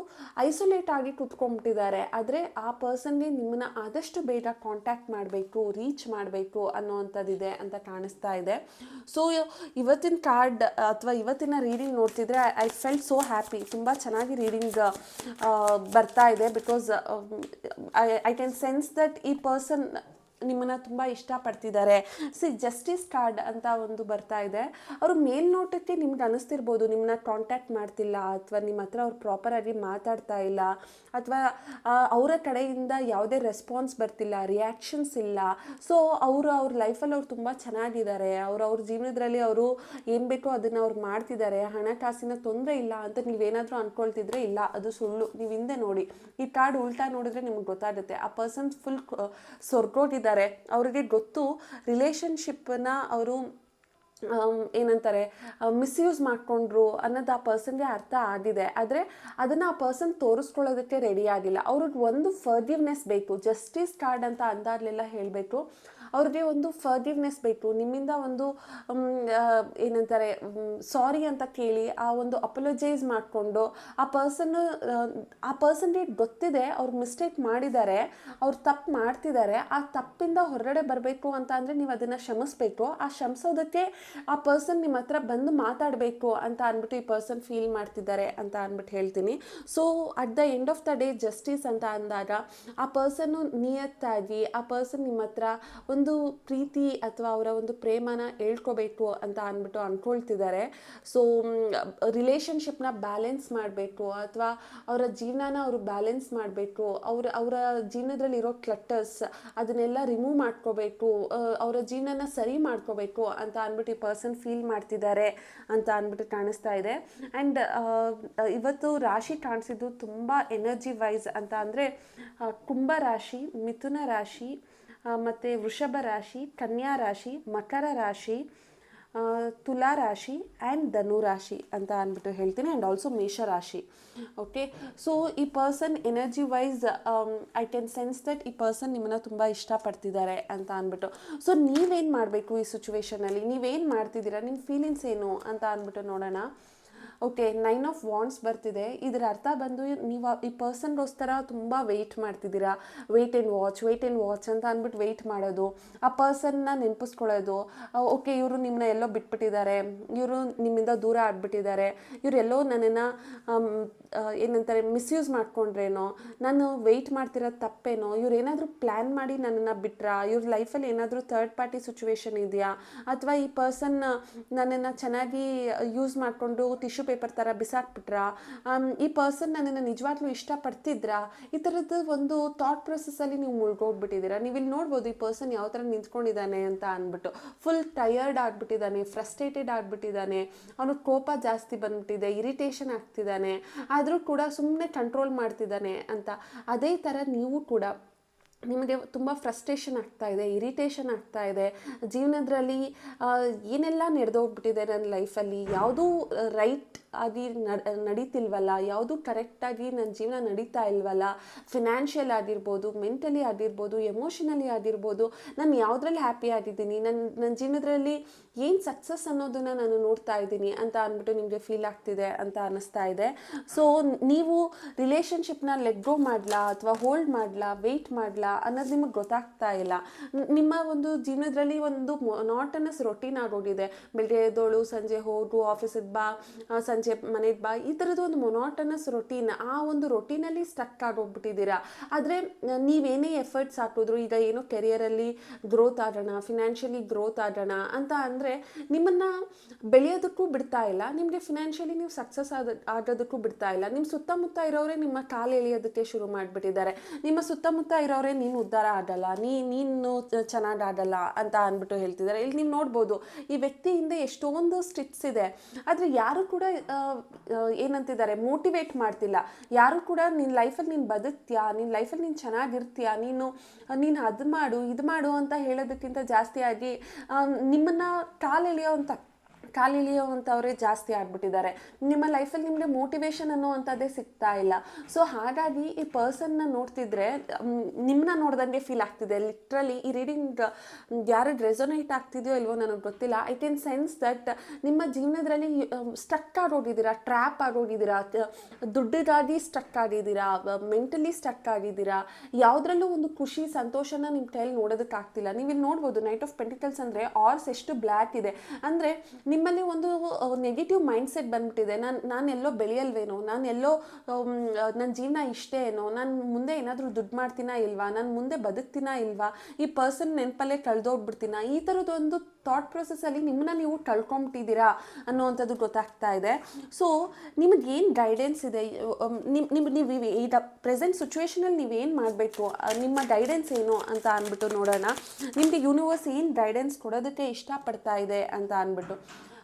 ಐಸೋಲೇಟ್ ಆಗಿ ಕೂತ್ಕೊಂಡ್ಬಿಟ್ಟಿದ್ದಾರೆ. ಆದರೆ ಆ ಪರ್ಸನ್ಗೆ ನಿಮ್ಮನ್ನ ಆದಷ್ಟು ಬೇಗ ಕಾಂಟ್ಯಾಕ್ಟ್ ಮಾಡಬೇಕು, ರೀಚ್ ಮಾಡಬೇಕು ಅನ್ನೋವಂಥದ್ದಿದೆ ಅಂತ ಕಾಣಿಸ್ತಾ ಇದೆ. ಸೊ ಇವತ್ತಿನ ಕಾರ್ಡ್ ಅಥವಾ ಇವತ್ತಿನ ರೀಡಿಂಗ್ ನೋಡ್ತಿದ್ರೆ ಐ ಫೆಲ್ಟ್ ಸೋ ಹ್ಯಾಪಿ. ತುಂಬ ಚೆನ್ನಾಗಿ ರೀಡಿಂಗ್ ಬರ್ತಾ ಇದೆ. Because I can sense that ಈ ಪರ್ಸನ್ ನಿಮ್ಮನ್ನು ತುಂಬ ಇಷ್ಟಪಡ್ತಿದ್ದಾರೆ. ಜಸ್ಟಿಸ್ ಕಾರ್ಡ್ ಅಂತ ಒಂದು ಬರ್ತಾ ಇದೆ. ಅವರು ಮೇಲ್ನೋಟಕ್ಕೆ ನಿಮ್ಗೆ ಅನ್ನಿಸ್ತಿರ್ಬೋದು ನಿಮ್ಮನ್ನ ಕಾಂಟ್ಯಾಕ್ಟ್ ಮಾಡ್ತಿಲ್ಲ, ಅಥವಾ ನಿಮ್ಮ ಹತ್ರ ಅವ್ರು ಪ್ರಾಪರಾಗಿ ಮಾತಾಡ್ತಾ ಇಲ್ಲ, ಅಥವಾ ಅವರ ಕಡೆಯಿಂದ ಯಾವುದೇ ರೆಸ್ಪಾನ್ಸ್ ಬರ್ತಿಲ್ಲ, ರಿಯಾಕ್ಷನ್ಸ್ ಇಲ್ಲ. ಸೊ ಅವ್ರ ಲೈಫಲ್ಲಿ ಅವ್ರು ತುಂಬ ಚೆನ್ನಾಗಿದ್ದಾರೆ, ಅವ್ರ ಜೀವನದಲ್ಲಿ ಅವರು ಏನು ಬೇಕೋ ಅದನ್ನು ಅವ್ರು ಮಾಡ್ತಿದ್ದಾರೆ, ಹಣಕಾಸಿನ ತೊಂದರೆ ಇಲ್ಲ ಅಂತ ನೀವೇನಾದರೂ ಅಂದ್ಕೊಳ್ತಿದ್ರೆ ಇಲ್ಲ, ಅದು ಸುಳ್ಳು. ನೀವು ಹಿಂದೆ ನೋಡಿ, ಈ ಕಾರ್ಡ್ ಉಲ್ಟಾ ನೋಡಿದ್ರೆ ನಿಮ್ಗೆ ಗೊತ್ತಾಗುತ್ತೆ. ಆ ಪರ್ಸನ್ ಫುಲ್ ಸೊರ್ಗೋಗಿದ್ದಾರೆ. ಅವರಿಗೆ ಗೊತ್ತು ರಿಲೇಷನ್ಶಿಪ್ಪನ್ನ ಅವರು ಏನಂತಾರೆ ಮಿಸ್ಯೂಸ್ ಮಾಡಿಕೊಂಡ್ರು ಅನ್ನೋದು ಆ ಪರ್ಸನ್ಗೆ ಅರ್ಥ ಆಗಿದೆ. ಆದರೆ ಅದನ್ನು ಆ ಪರ್ಸನ್ ತೋರಿಸ್ಕೊಳ್ಳೋದಕ್ಕೆ ರೆಡಿ ಆಗಿಲ್ಲ. ಅವ್ರಿಗೆ ಒಂದು ಫರ್ಗಿವ್ನೆಸ್ ಬೇಕು. ಜಸ್ಟಿಸ್ ಕಾರ್ಡ್ ಅಂತ ಅಂದಾಗಲೆಲ್ಲ ಹೇಳಬೇಕು, ಅವ್ರಿಗೆ ಒಂದು ಫರ್ಗಿವ್ನೆಸ್ ಬೇಕು. ನಿಮ್ಮಿಂದ ಒಂದು ಏನಂತಾರೆ ಸಾರಿ ಅಂತ ಕೇಳಿ ಆ ಒಂದು ಅಪಲೋಜೈಸ್ ಮಾಡಿಕೊಂಡು ಆ ಪರ್ಸನ್ಗೆ ಗೊತ್ತಿದೆ ಅವ್ರು ಮಿಸ್ಟೇಕ್ ಮಾಡಿದ್ದಾರೆ, ಅವ್ರು ತಪ್ಪು ಮಾಡ್ತಿದ್ದಾರೆ, ಆ ತಪ್ಪಿಂದ ಹೊರಗಡೆ ಬರಬೇಕು ಅಂತ ಅಂದರೆ ನೀವು ಅದನ್ನು ಕ್ಷಮಿಸ್ಬೇಕು. ಆ ಕ್ಷಮಿಸೋದಕ್ಕೆ ಆ ಪರ್ಸನ್ ನಿಮ್ಮ ಹತ್ರ ಬಂದು ಮಾತಾಡಬೇಕು ಅಂತ ಅಂದ್ಬಿಟ್ಟು ಈ ಪರ್ಸನ್ ಫೀಲ್ ಮಾಡ್ತಿದ್ದಾರೆ ಅಂತ ಅಂದ್ಬಿಟ್ಟು ಹೇಳ್ತೀನಿ. So at the end of the day justice ಅಂತ ಅಂದಾಗ ಆ ಪರ್ಸನ್ನು ನಿಯತ್ತಾಗಿ ಆ ಪರ್ಸನ್ ನಿಮ್ಮ ಹತ್ರ ಒಂದು ಪ್ರೀತಿ ಅಥವಾ ಅವರ ಒಂದು ಪ್ರೇಮನ ಹೇಳ್ಕೋಬೇಕು ಅಂತ ಅಂದ್ಬಿಟ್ಟು ಅಂದ್ಕೊಳ್ತಿದ್ದಾರೆ. ಸೊ ರಿಲೇಷನ್ಶಿಪ್ನ ಬ್ಯಾಲೆನ್ಸ್ ಮಾಡಬೇಕು, ಅಥವಾ ಅವರ ಜೀವನನ ಅವರು ಬ್ಯಾಲೆನ್ಸ್ ಮಾಡಬೇಕು, ಅವರ ಜೀವನದಲ್ಲಿ ಇರೋ ಕ್ಲಟರ್ಸ್ ಅದನ್ನೆಲ್ಲ ರಿಮೂವ್ ಮಾಡ್ಕೋಬೇಕು, ಅವರ ಜೀವನನ ಸರಿ ಮಾಡ್ಕೋಬೇಕು ಅಂತ ಅಂದ್ಬಿಟ್ಟು ಈ ಪರ್ಸನ್ ಫೀಲ್ ಮಾಡ್ತಿದ್ದಾರೆ ಅಂತ ಅಂದ್ಬಿಟ್ಟು ಕಾಣಿಸ್ತಾ ಇದೆ. ಆ್ಯಂಡ್ ಇವತ್ತು ರಾಶಿ ಕಾಣಿಸಿದ್ದು ತುಂಬ ಎನರ್ಜಿ ವೈಸ್ ಅಂತ ಅಂದರೆ ಕುಂಭ ರಾಶಿ, ಮಿಥುನ ರಾಶಿ, ಮತ್ತು ವೃಷಭ ರಾಶಿ, ಕನ್ಯಾ ರಾಶಿ, ಮಕರ ರಾಶಿ, ತುಲಾ ರಾಶಿ ಆ್ಯಂಡ್ ಧನು ರಾಶಿ ಅಂತ ಅಂದ್ಬಿಟ್ಟು ಹೇಳ್ತೀನಿ. ಆ್ಯಂಡ್ ಆಲ್ಸೋ ಮೇಷ ರಾಶಿ. ಓಕೆ, ಸೊ ಈ person energy wise I can sense that ಈ ಪರ್ಸನ್ ನಿಮ್ಮನ್ನು ತುಂಬ ಇಷ್ಟಪಡ್ತಿದ್ದಾರೆ ಅಂತ ಅಂದ್ಬಿಟ್ಟು. ಸೊ ನೀವೇನು ಮಾಡಬೇಕು ಈ ಸಿಚುವೇಷನಲ್ಲಿ, ನೀವೇನು ಮಾಡ್ತಿದ್ದೀರಾ, ನಿಮ್ಮ ಫೀಲಿಂಗ್ಸ್ ಏನು ಅಂತ ಅಂದ್ಬಿಟ್ಟು ನೋಡೋಣ. ಓಕೆ, 9 ಆಫ್ ವಾಂಡ್ಸ್ ಬರ್ತಿದೆ. ಇದರ ಅರ್ಥ ಬಂದು ನೀವು ಈ ಪರ್ಸನ್ಗೋಸ್ಕರ ತುಂಬ ವೆಯ್ಟ್ ಮಾಡ್ತಿದ್ದೀರಾ. ವೆಯ್ಟ್ ಆ್ಯಂಡ್ ವಾಚ್ ಅಂತ ಅಂದ್ಬಿಟ್ಟು ವೆಯ್ಟ್ ಮಾಡೋದು, ಆ ಪರ್ಸನ್ನ ನೆನಪಿಸ್ಕೊಳ್ಳೋದು. ಓಕೆ, ಇವರು ನಿಮ್ಮನ್ನ ಎಲ್ಲೋ ಬಿಟ್ಬಿಟ್ಟಿದ್ದಾರೆ, ಇವರು ನಿಮ್ಮಿಂದ ದೂರ ಆಗಿಬಿಟ್ಟಿದ್ದಾರೆ, ಇವರೆಲ್ಲೋ ನನ್ನನ್ನು ಏನಂತಾರೆ ಮಿಸ್ಯೂಸ್ ಮಾಡ್ಕೊಂಡ್ರೇನೋ, ನಾನು ವೆಯ್ಟ್ ಮಾಡ್ತಿರೋದು ತಪ್ಪೇನೋ, ಇವ್ರು ಏನಾದರೂ ಪ್ಲ್ಯಾನ್ ಮಾಡಿ ನನ್ನನ್ನು ಬಿಟ್ರಾ, ಇವ್ರ ಲೈಫಲ್ಲಿ ಏನಾದರೂ ಥರ್ಡ್ ಪಾರ್ಟಿ ಸಿಚುವೇಶನ್ ಇದೆಯಾ, ಅಥವಾ ಈ ಪರ್ಸನ್ ನನ್ನನ್ನು ಚೆನ್ನಾಗಿ ಯೂಸ್ ಮಾಡಿಕೊಂಡು ಟಿಶ್ಯೂ ಪೇಪರ್ ಥರ ಬಿಸಾಕ್ಬಿಟ್ರಾ, ಈ ಪರ್ಸನ್ ನನ್ನನ್ನು ನಿಜವಾಗ್ಲೂ ಇಷ್ಟಪಡ್ತಿದ್ರಾ, ಈ ಥರದ್ದು ಒಂದು ಥಾಟ್ ಪ್ರೊಸೆಸ್ಸಲ್ಲಿ ನೀವು ಮುಳ್ಗೋಗ್ಬಿಟ್ಟಿದ್ದೀರಾ. ನೀವು ಇಲ್ಲಿ ನೋಡ್ಬೋದು ಈ ಪರ್ಸನ್ ಯಾವ ಥರ ನಿಂತ್ಕೊಂಡಿದ್ದಾನೆ ಅಂತ ಅಂದ್ಬಿಟ್ಟು. ಫುಲ್ ಟಯರ್ಡ್ ಆಗಿಬಿಟ್ಟಿದ್ದಾನೆ, ಫ್ರಸ್ಟ್ರೇಟೆಡ್ ಆಗಿಬಿಟ್ಟಿದ್ದಾನೆ, ಅವನಿಗೆ ಕೋಪ ಜಾಸ್ತಿ ಬಂದ್ಬಿಟ್ಟಿದೆ, ಇರಿಟೇಷನ್ ಆಗ್ತಿದ್ದಾನೆ, ಆದರೂ ಕೂಡ ಸುಮ್ಮನೆ ಕಂಟ್ರೋಲ್ ಮಾಡ್ತಿದ್ದಾನೆ ಅಂತ. ಅದೇ ಥರ ನೀವು ಕೂಡ ನಿಮಗೆ ತುಂಬ ಫ್ರಸ್ಟ್ರೇಷನ್ ಆಗ್ತಾ ಇದೆ, ಇರಿಟೇಷನ್ ಆಗ್ತಾ ಇದೆ, ಜೀವನದಲ್ಲಿ ಏನೆಲ್ಲ ನಡೆದೋಗ್ಬಿಟ್ಟಿದೆ ನನ್ನ ಲೈಫಲ್ಲಿ, ಯಾವುದೂ ರೈಟ್ ಆಗಿ ನಡೀತಿಲ್ವಲ್ಲ, ಯಾವುದು ಕರೆಕ್ಟಾಗಿ ನನ್ನ ಜೀವನ ನಡೀತಾ ಇಲ್ವಲ್ಲ, ಫಿನಾನ್ಷಿಯಲ್ ಆಗಿರ್ಬೋದು, ಮೆಂಟಲಿ ಆಗಿರ್ಬೋದು, ಎಮೋಷನಲಿ ಆಗಿರ್ಬೋದು, ನಾನು ಯಾವುದ್ರಲ್ಲಿ ಹ್ಯಾಪಿ ಆಗಿದ್ದೀನಿ, ನನ್ನ ಜೀವನದಲ್ಲಿ ಏನು ಸಕ್ಸಸ್ ಅನ್ನೋದನ್ನು ನಾನು ನೋಡ್ತಾ ಇದ್ದೀನಿ ಅಂತ ಅಂದ್ಬಿಟ್ಟು ನಿಮಗೆ ಫೀಲ್ ಆಗ್ತಿದೆ ಅಂತ ಅನ್ನಿಸ್ತಾ ಇದೆ. ಸೊ ನೀವು ರಿಲೇಷನ್ಶಿಪ್ನ ಲೆಟ್ ಗೋ ಮಾಡಲಾ ಅಥವಾ ಹೋಲ್ಡ್ ಮಾಡಲಾ, ವೆಯ್ಟ್ ಮಾಡಲಾ ಅನ್ನೋದು ನಿಮಗೆ ಗೊತ್ತಾಗ್ತಾ ಇಲ್ಲ. ನಿಮ್ಮ ಒಂದು ಜೀವನದಲ್ಲಿ ಒಂದು ಮೊನಾಟನಸ್ ರೊಟೀನ್ ಆಗೋಗಿದೆ. ಬೆಳಗ್ಗೆ ಎದ್ದೋಳು, ಸಂಜೆ ಹೋಗು, ಆಫೀಸಿಗೆ ಬಾ, ಸಂಜೆ ಮನೆಗೆ ಬಾ, ಈ ಥರದ್ದು ಒಂದು ಮೊನಾಟನಸ್ ರೊಟೀನ್, ಆ ಒಂದು ರೊಟೀನಲ್ಲಿ ಸ್ಟಕ್ ಆಗೋಗ್ಬಿಟ್ಟಿದ್ದೀರಾ. ಆದರೆ ನೀವೇನೇ ಎಫರ್ಟ್ಸ್ ಹಾಕಿದ್ರು, ಈಗ ಏನೋ ಕೆರಿಯರಲ್ಲಿ ಗ್ರೋತ್ ಆಗೋಣ, ಫಿನಾನ್ಷಿಯಲಿ ಗ್ರೋತ್ ಆಗೋಣ ಅಂತ ಅಂದರೆ ನಿಮ್ಮನ್ನು ಬೆಳೆಯೋದಕ್ಕೂ ಬಿಡ್ತಾ ಇಲ್ಲ, ನಿಮಗೆ ಫಿನಾನ್ಷಿಯಲಿ ನೀವು ಸಕ್ಸಸ್ ಆಗೋದಕ್ಕೂ ಬಿಡ್ತಾ ಇಲ್ಲ. ನಿಮ್ಮ ಸುತ್ತಮುತ್ತ ಇರೋರೇ ನಿಮ್ಮ ಕಾಲು ಎಳೆಯೋದಕ್ಕೆ ಶುರು ಮಾಡಿಬಿಟ್ಟಿದ್ದಾರೆ. ನಿಮ್ಮ ಸುತ್ತಮುತ್ತ ಇರೋರೇ ನೀನು ಉದ್ಧಾರ ಆಗಲ್ಲ, ನೀನು ಚೆನ್ನಾಗಿ ಆಗಲ್ಲ ಅಂತ ಅಂದ್ಬಿಟ್ಟು ಹೇಳ್ತಿದ್ದಾರೆ. ಇಲ್ಲಿ ನೀವು ನೋಡ್ಬೋದು ಈ ವ್ಯಕ್ತಿ ಹಿಂದೆ ಎಷ್ಟೊಂದು ಸ್ಟಿಟ್ಸ್ ಇದೆ, ಆದರೆ ಯಾರು ಕೂಡ ಏನಂತಿದ್ದಾರೆ ಮೋಟಿವೇಟ್ ಮಾಡ್ತಿಲ್ಲ. ಯಾರು ಕೂಡ ನಿನ್ನ ಲೈಫಲ್ಲಿ ನೀನು ಬದುಕ್ತೀಯಾ, ನಿನ್ನ ಲೈಫಲ್ಲಿ ನೀನು ಚೆನ್ನಾಗಿರ್ತೀಯಾ, ನೀನು ಅದು ಮಾಡು ಇದು ಮಾಡು ಅಂತ ಹೇಳೋದಕ್ಕಿಂತ ಜಾಸ್ತಿಯಾಗಿ ನಿಮ್ಮನ್ನು ಕಾಲೆಳೆಯೋ ಅಂತ ಕಾಲಿಳಿಯುವಂಥವರೇ ಜಾಸ್ತಿ ಆಗ್ಬಿಟ್ಟಿದ್ದಾರೆ. ನಿಮ್ಮ ಲೈಫಲ್ಲಿ ನಿಮಗೆ ಮೋಟಿವೇಶನ್ ಅನ್ನುವಂಥದ್ದೇ ಸಿಗ್ತಾ ಇಲ್ಲ. ಸೊ ಹಾಗಾಗಿ ಈ ಪರ್ಸನ್ನ ನೋಡ್ತಿದ್ರೆ ನಿಮ್ಮನ್ನ ನೋಡ್ದಂಗೆ ಫೀಲ್ ಆಗ್ತಿದೆ. ಲಿಟ್ರಲಿ ಈ ರೀಡಿಂಗ್ ಯಾರಿಗೆ ರೆಸೊನೇಟ್ ಆಗ್ತಿದೆಯೋ ಇಲ್ವೋ ನನಗೆ ಗೊತ್ತಿಲ್ಲ. ಐ ಕ್ಯಾನ್ ಸೆನ್ಸ್ ದಟ್ ನಿಮ್ಮ ಜೀವನದಲ್ಲಿ ಸ್ಟಕ್ ಆಗೋಗಿದ್ದೀರಾ, ಟ್ರ್ಯಾಪ್ ಆಗೋಗಿದ್ದೀರಾ, ದುಡ್ಡಿಗಾಗಿ ಸ್ಟಕ್ ಆಗಿದ್ದೀರಾ, ಮೆಂಟಲಿ ಸ್ಟಕ್ ಆಗಿದ್ದೀರಾ, ಯಾವುದ್ರಲ್ಲೂ ಒಂದು ಖುಷಿ ಸಂತೋಷನ ನಿಮ್ಮ ಕೈಯಲ್ಲಿ ನೋಡೋದಕ್ಕಾಗ್ತಿಲ್ಲ. ನೀವು ಇಲ್ಲಿ ನೋಡ್ಬೋದು ನೈಟ್ ಆಫ್ ಪೆಂಟಿಕಲ್ಸ್ ಅಂದರೆ ಆರ್ಸ್ ಎಷ್ಟು ಬ್ಲ್ಯಾಕ್ ಇದೆ ಅಂದರೆ ನಿಮ್ಮಲ್ಲಿ ಒಂದು ನೆಗೆಟಿವ್ ಮೈಂಡ್ಸೆಟ್ ಬಂದ್ಬಿಟ್ಟಿದೆ. ನಾನು ಎಲ್ಲೋ ಬೆಳೆಯಲ್ವೇನೋ, ನಾನು ಎಲ್ಲೋ ನನ್ನ ಜೀವನ ಇಷ್ಟೇ ಏನೋ, ನಾನು ಮುಂದೆ ಏನಾದರೂ ದುಡ್ಡು ಮಾಡ್ತೀನಾ ಇಲ್ವಾ, ನಾನು ಮುಂದೆ ಬದುಕ್ತೀನಾ ಇಲ್ವಾ, ಈ ಪರ್ಸನ್ ನೆನಪಲ್ಲೇ ಕಳೆದೋಗ್ಬಿಡ್ತೀನಾ, ಈ ಥರದೊಂದು ಥಾಟ್ ಪ್ರೊಸೆಸ್ಸಲ್ಲಿ ನಿಮ್ಮನ್ನ ನೀವು ಕಳ್ಕೊಂಬಿಟ್ಟಿದ್ದೀರಾ ಅನ್ನೋವಂಥದ್ದು ಗೊತ್ತಾಗ್ತಾ ಇದೆ. ಸೊ ನಿಮಗೇನು ಗೈಡೆನ್ಸ್ ಇದೆ, ನೀವು ಈಗ ಪ್ರೆಸೆಂಟ್ ಸಿಚುವೇಶನಲ್ಲಿ ನೀವೇನು ಮಾಡಬೇಕು, ನಿಮ್ಮ ಗೈಡೆನ್ಸ್ ಏನು ಅಂತ ಅಂದ್ಬಿಟ್ಟು ನೋಡೋಣ. ನಿಮಗೆ ಯೂನಿವರ್ಸ್ ಏನು ಗೈಡೆನ್ಸ್ ಕೊಡೋದಕ್ಕೆ ಇಷ್ಟಪಡ್ತಾ ಇದೆ ಅಂತ ಅಂದ್ಬಿಟ್ಟು.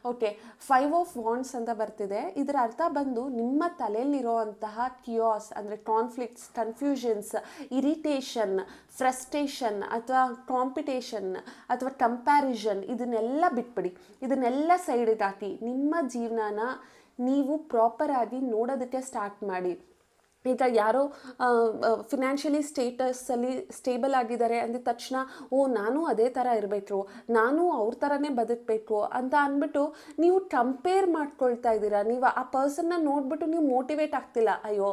ಓಕೆ, 5 ಆಫ್ ವಾಂಡ್ಸ್ ಅಂತ ಬರ್ತಿದೆ. ಇದರ ಅರ್ಥ ಬಂದು ನಿಮ್ಮ ತಲೆಯಲ್ಲಿರುವಂತಹ ಕಿಯಾಸ್ ಅಂದರೆ ಕಾನ್ಫ್ಲಿಕ್ಟ್ಸ್, ಕನ್ಫ್ಯೂಷನ್ಸ್, ಇರಿಟೇಷನ್, ಫ್ರಸ್ಟ್ರೇಷನ್ ಅಥವಾ ಕಾಂಪಿಟೇಷನ್ ಅಥವಾ ಕಂಪ್ಯಾರಿಸನ್ ಇದನ್ನೆಲ್ಲ ಬಿಟ್ಬಿಡಿ, ಇದನ್ನೆಲ್ಲ ಸೈಡಿಗೆ ಹಾಕಿ ನಿಮ್ಮ ಜೀವನನ ನೀವು ಪ್ರಾಪರಾಗಿ ನೋಡೋದಕ್ಕೆ ಸ್ಟಾರ್ಟ್ ಮಾಡಿ. ಈಗ ಯಾರೋ ಫಿನಾನ್ಷಿಯಲಿ ಸ್ಟೇಟಸಲ್ಲಿ ಸ್ಟೇಬಲ್ ಆಗಿದ್ದಾರೆ ಅಂದಿದ ತಕ್ಷಣ ನಾನು ಅದೇ ಥರ ಇರಬೇಕು, ನಾನು ಅವ್ರ ಥರನೇ ಬದುಕಬೇಕು ಅಂತ ಅಂದ್ಬಿಟ್ಟು ನೀವು ಕಂಪೇರ್ ಮಾಡ್ಕೊಳ್ತಾ ಇದ್ದೀರಾ. ನೀವು ಆ ಪರ್ಸನ್ನ ನೋಡಿಬಿಟ್ಟು ನೀವು ಮೋಟಿವೇಟ್ ಆಗ್ತಿಲ್ಲ. ಅಯ್ಯೋ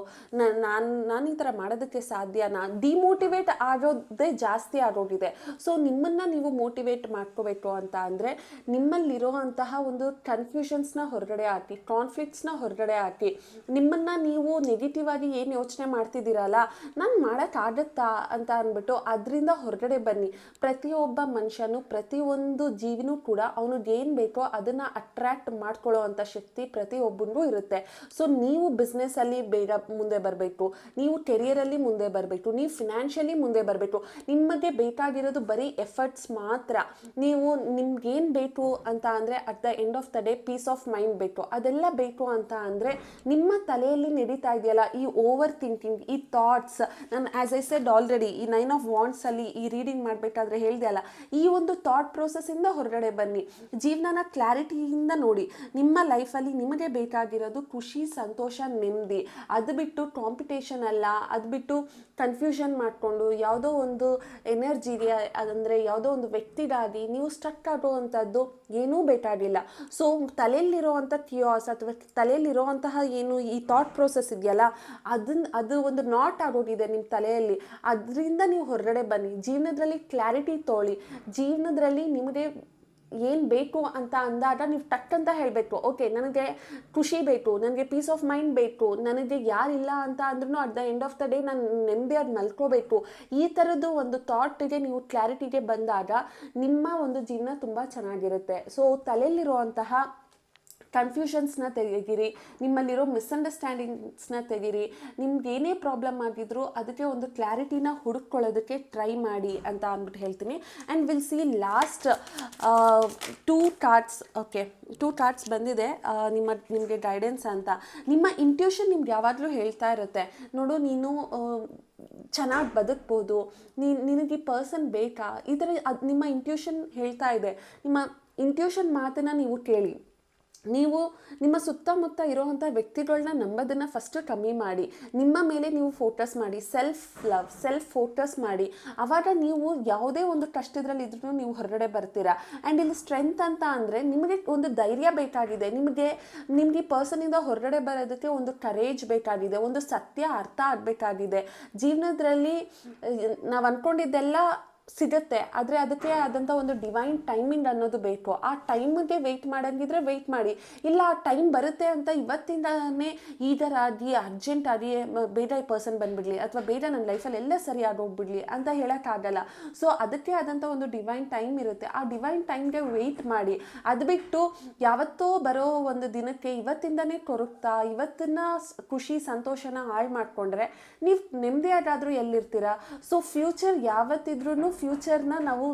ನಾನು ಈ ಥರ ಮಾಡೋದಕ್ಕೆ ಸಾಧ್ಯನಾ, ಡಿಮೋಟಿವೇಟ್ ಆಗೋದೇ ಜಾಸ್ತಿ ಆಗೋಗಿದೆ. ಸೊ ನಿಮ್ಮನ್ನು ನೀವು ಮೋಟಿವೇಟ್ ಮಾಡ್ಕೋಬೇಕು ಅಂತ ಅಂದರೆ ನಿಮ್ಮಲ್ಲಿರುವಂತಹ ಒಂದು ಕನ್ಫ್ಯೂಷನ್ಸ್ನ ಹೊರಗಡೆ ಹಾಕಿ, ಕಾನ್ಫ್ಲಿಕ್ಟ್ಸ್ನ ಹೊರಗಡೆ ಹಾಕಿ, ನಿಮ್ಮನ್ನು ನೀವು ನೆಗೆಟಿವ್ ಆಗಿ ಏನು ಯೋಚನೆ ಮಾಡ್ತಿದ್ದೀರಲ್ಲ, ನಾನು ಮಾಡೋಕ್ಕಾಗತ್ತಾ ಅಂತ ಅಂದ್ಬಿಟ್ಟು ಅದರಿಂದ ಹೊರಗಡೆ ಬನ್ನಿ. ಪ್ರತಿಯೊಬ್ಬ ಮನುಷ್ಯನು, ಪ್ರತಿಯೊಂದು ಜೀವಿನೂ ಕೂಡ ಅವನಿಗೆ ಏನು ಬೇಕೋ ಅದನ್ನು ಅಟ್ರ್ಯಾಕ್ಟ್ ಮಾಡ್ಕೊಳ್ಳೋ ಅಂಥ ಶಕ್ತಿ ಪ್ರತಿಯೊಬ್ಬನಿಗೂ ಇರುತ್ತೆ. ಸೊ ನೀವು ಬಿಸ್ನೆಸ್ಸಲ್ಲಿ ಬೇಗ ಮುಂದೆ ಬರಬೇಕು, ನೀವು ಕೆರಿಯರಲ್ಲಿ ಮುಂದೆ ಬರಬೇಕು, ನೀವು ಫಿನಾನ್ಷಿಯಲಿ ಮುಂದೆ ಬರಬೇಕು. ನಿಮಗೆ ಬೇಕಾಗಿರೋದು ಬರೀ ಎಫರ್ಟ್ಸ್ ಮಾತ್ರ. ನೀವು ನಿಮ್ಗೇನು ಬೇಕು ಅಂತ ಅಂದರೆ at the end of the day peace of mind ಬೇಕು. ಅದೆಲ್ಲ ಬೇಕು ಅಂತ ಅಂದರೆ ನಿಮ್ಮ ತಲೆಯಲ್ಲಿ ನಡೀತಾ ಇದೆಯಲ್ಲ ಈ ಓವರ್ ಥಿಂಕಿಂಗ್, ಈ ಥಾಟ್ಸ್, ನಾನು ಆ್ಯಸ್ ಐ ಸೆಡ್ ಆಲ್ರೆಡಿ ಈ 9 ಆಫ್ ವಾಂಡ್ಸಲ್ಲಿ ಈ ರೀಡಿಂಗ್ ಮಾಡಬೇಕಾದ್ರೆ ಹೇಳಿದೆ ಅಲ್ಲ, ಈ ಒಂದು ಥಾಟ್ ಪ್ರೋಸೆಸ್ಸಿಂದ ಹೊರಗಡೆ ಬನ್ನಿ. ಜೀವನನ ಕ್ಲಾರಿಟಿಯಿಂದ ನೋಡಿ. ನಿಮ್ಮ ಲೈಫಲ್ಲಿ ನಿಮಗೆ ಬೇಕಾಗಿರೋದು ಖುಷಿ, ಸಂತೋಷ, ನೆಮ್ಮದಿ. ಅದು ಬಿಟ್ಟು ಕಾಂಪಿಟೇಷನ್ ಅಲ್ಲ, ಅದು ಬಿಟ್ಟು ಕನ್ಫ್ಯೂಷನ್ ಮಾಡಿಕೊಂಡು ಯಾವುದೋ ಒಂದು ಎನರ್ಜಿಗೆ ಅಂದರೆ ಯಾವುದೋ ಒಂದು ವ್ಯಕ್ತಿಗಾಗಿ ನೀವು ಸ್ಟಕ್ ಆಗುವಂಥದ್ದು ಏನೂ ಬೇಕಾಗಿಲ್ಲ. ಸೊ ತಲೆಯಲ್ಲಿರುವಂಥ ಕಿಯಾಸ್ ಅಥವಾ ತಲೆಯಲ್ಲಿರುವಂತಹ ಏನು ಈ ಥಾಟ್ ಪ್ರೋಸೆಸ್ ಇದೆಯಲ್ಲ ಅದು ಒಂದು ನಾಟ್ ಆಗೋಗಿದೆ ನಿಮ್ಮ ತಲೆಯಲ್ಲಿ. ಅದರಿಂದ ನೀವು ಹೊರಗಡೆ ಬನ್ನಿ. ಜೀವನದಲ್ಲಿ ಕ್ಲಾರಿಟಿ ತೊಗೊಳ್ಳಿ. ಜೀವನದಲ್ಲಿ ನಿಮಗೆ ಏನು ಬೇಕು ಅಂತ ಅಂದಾಗ ನೀವು ಟಕ್ ಅಂತ ಹೇಳಬೇಕು, ಓಕೆ ನನಗೆ ಖುಷಿ ಬೇಕು, ನನಗೆ ಪೀಸ್ ಆಫ್ ಮೈಂಡ್ ಬೇಕು, ನನಗೆ ಯಾರಿಲ್ಲ ಅಂತ ಅಂದ್ರೂ at the end of the day ನಾನು ನೆಮ್ಮದಿಯಾಗಿ ಮಲ್ಕೋಬೇಕು. ಈ ಥರದ್ದು ಒಂದು ಥಾಟಿಗೆ ನೀವು ಕ್ಲಾರಿಟಿಗೆ ಬಂದಾಗ ನಿಮ್ಮ ಒಂದು ಜೀವನ ತುಂಬ ಚೆನ್ನಾಗಿರುತ್ತೆ. ಸೊ ತಲೆಯಲ್ಲಿರುವಂತಹ ಕನ್ಫ್ಯೂಷನ್ಸ್ನ ತೆಗೀರಿ, ನಿಮ್ಮಲ್ಲಿರೋ ಮಿಸ್ಅಂಡರ್ಸ್ಟ್ಯಾಂಡಿಂಗ್ಸ್ನ ತೆಗೀರಿ. ನಿಮ್ಗೆ ಏನೇ ಪ್ರಾಬ್ಲಮ್ ಆಗಿದ್ರು ಅದಕ್ಕೆ ಒಂದು ಕ್ಲಾರಿಟಿನ ಹುಡುಕೊಳ್ಳೋದಕ್ಕೆ ಟ್ರೈ ಮಾಡಿ ಅಂತ ಅಂದ್ಬಿಟ್ಟು ಹೇಳ್ತೀನಿ. And will see last 2 cards. Okay, 2 cards ಬಂದಿದೆ ನಿಮಗೆ ಗೈಡೆನ್ಸ್ ಅಂತ. ನಿಮ್ಮ ಇಂಟ್ಯೂಷನ್ ನಿಮ್ಗೆ ಯಾವಾಗಲೂ ಹೇಳ್ತಾ ಇರುತ್ತೆ, ನೋಡು ನೀನು ಚೆನ್ನಾಗಿ ಬದುಕ್ಬೋದು, ನಿನಗೆ ಈ ಪರ್ಸನ್ ಬೇಕಾ, ಈ ಥರ ನಿಮ್ಮ ಇಂಟ್ಯೂಷನ್ ಹೇಳ್ತಾ ಇದೆ. ನಿಮ್ಮ ಇಂಟ್ಯೂಷನ್ ಮಾತನ್ನು ನೀವು ಕೇಳಿ. ನೀವು ನಿಮ್ಮ ಸುತ್ತಮುತ್ತ ಇರೋವಂಥ ವ್ಯಕ್ತಿಗಳನ್ನ ನಂಬೋದನ್ನು ಫಸ್ಟು ಕಮ್ಮಿ ಮಾಡಿ. ನಿಮ್ಮ ಮೇಲೆ ನೀವು ಫೋಕಸ್ ಮಾಡಿ. ಸೆಲ್ಫ್ ಫೋಕಸ್ ಮಾಡಿ. ಆವಾಗ ನೀವು ಯಾವುದೇ ಒಂದು ಕಷ್ಟದಲ್ಲಿ ಇದ್ರೂ ನೀವು ಹೊರಗಡೆ ಬರ್ತೀರಾ. ಆ್ಯಂಡ್ ಇಲ್ಲಿ ಸ್ಟ್ರೆಂತ್ ಅಂತ ಅಂದರೆ ನಿಮಗೆ ಒಂದು ಧೈರ್ಯ ಬೇಕಾಗಿದೆ. ನಿಮಗೆ ಈ ಪರ್ಸನಿಂದ ಹೊರಗಡೆ ಬರೋದಕ್ಕೆ ಒಂದು ಕರೇಜ್ ಬೇಕಾಗಿದೆ, ಒಂದು ಸತ್ಯ ಅರ್ಥ ಆಗಬೇಕಾಗಿದೆ. ಜೀವನದಲ್ಲಿ ನಾವು ಅಂದ್ಕೊಂಡಿದ್ದೆಲ್ಲ ಸಿಗುತ್ತೆ, ಆದರೆ ಅದಕ್ಕೆ ಆದಂಥ ಒಂದು ಡಿವೈನ್ ಟೈಮಿಂಗ್ ಅನ್ನೋದು ಬೇಕು. ಆ ಟೈಮಿಗೆ ವೆಯ್ಟ್ ಮಾಡೋಂಗಿದ್ರೆ ವೆಯ್ಟ್ ಮಾಡಿ. ಇಲ್ಲ ಆ ಟೈಮ್ ಬರುತ್ತೆ ಅಂತ ಇವತ್ತಿಂದನೇ ಈಗರಾಗಿ ಅರ್ಜೆಂಟಾಗಿ ಬೇಗ ಈ ಪರ್ಸನ್ ಬಂದುಬಿಡಲಿ ಅಥವಾ ಬೇಗ ನನ್ನ ಲೈಫಲ್ಲಿ ಎಲ್ಲ ಸರಿ ಆಗೋಗ್ಬಿಡಲಿ ಅಂತ ಹೇಳೋಕ್ಕಾಗಲ್ಲ. ಸೊ ಅದಕ್ಕೆ ಆದಂಥ ಒಂದು ಡಿವೈನ್ ಟೈಮ್ ಇರುತ್ತೆ. ಆ ಡಿವೈನ್ ಟೈಮ್ಗೆ ವೆಯ್ಟ್ ಮಾಡಿ. ಅದು ಬಿಟ್ಟು ಯಾವತ್ತೋ ಬರೋ ಒಂದು ದಿನಕ್ಕೆ ಇವತ್ತಿಂದನೇ ಕೊರಗ್ತಾ ಇವತ್ತನ್ನ ಖುಷಿ ಸಂತೋಷನ ಹಾಳು ಮಾಡಿಕೊಂಡ್ರೆ ನೀವು ನೆಮ್ಮದಿಯಾಗಾದರೂ ಎಲ್ಲಿರ್ತೀರಾ? ಸೊ ಫ್ಯೂಚರ್ ಯಾವತ್ತಿದ್ರೂ ಫ್ಯೂಚರ್ನ ನಾವು